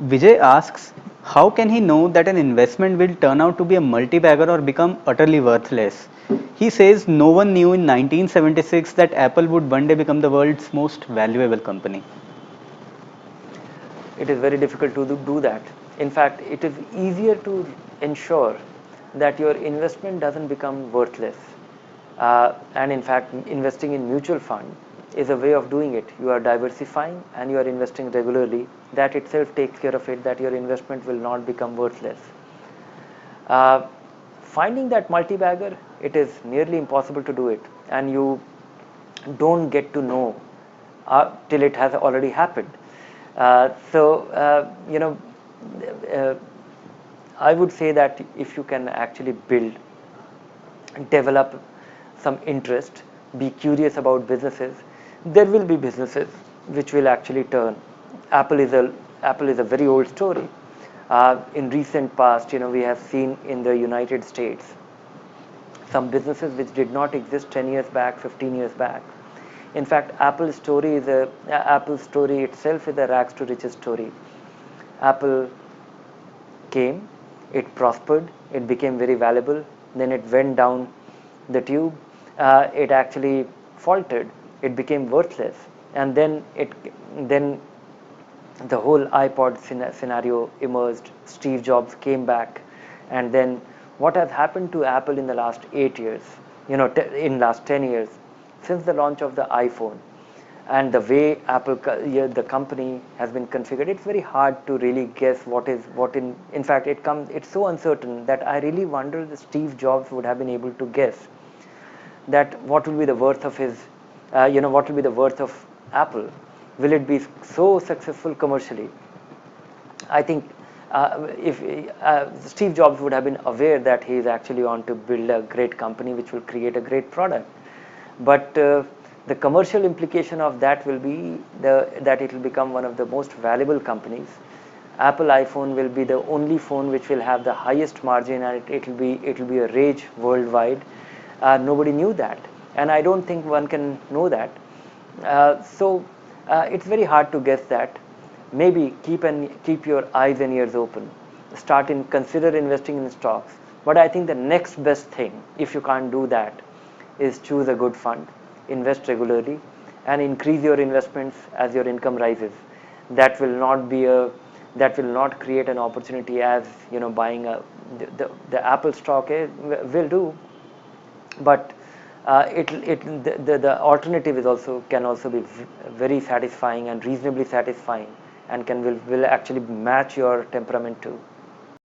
Vijay asks, how can he know that an investment will turn out to be a multi-bagger or become utterly worthless? He says no one knew in 1976 that Apple would one day become the world's most valuable company. It is very difficult to do that. In fact, it is easier to ensure that your investment doesn't become worthless. And in fact, investing in mutual fund is a way of doing it. You are diversifying and you are investing regularly. That itself takes care of it, that your investment will not become worthless. Uh, Finding that multi-bagger, it is nearly impossible to do it, and you don't get to know till it has already happened. Uh, I would say that if you can actually build, develop some interest, be curious about businesses, there will be businesses which will actually turn. Apple is a Apple is a very old story. In recent past, we have seen in the United States some businesses which did not exist 10 years back, 15 years back. In fact, Apple story itself is a rags to riches story. Apple came, it prospered, it became very valuable, then it went down the tube, it actually faltered, it became worthless, and then the whole iPod scenario emerged. Steve Jobs came back, and then what has happened to Apple in the last 8 years, in last 10 years, since the launch of the iPhone, and the way the company has been configured, it's very hard to really guess what in fact it's so uncertain that I really wonder if Steve Jobs would have been able to guess that what will be the worth of what will be the worth of Apple. Will it be so successful commercially? I think if Steve Jobs would have been aware that he is actually on to build a great company which will create a great product, but the commercial implication of that will be that it will become one of the most valuable companies. Apple iPhone will be the only phone which will have the highest margin, and it will be a rage worldwide. Nobody knew that, and I don't think one can know that. It's very hard to guess that. Maybe keep your eyes and ears open. Consider investing in stocks. But I think the next best thing, if you can't do that, is choose a good fund, invest regularly, and increase your investments as your income rises. That will not be a that will not create an opportunity as buying the Apple stock will do, but the alternative is also can also be very satisfying and reasonably satisfying, and will actually match your temperament too.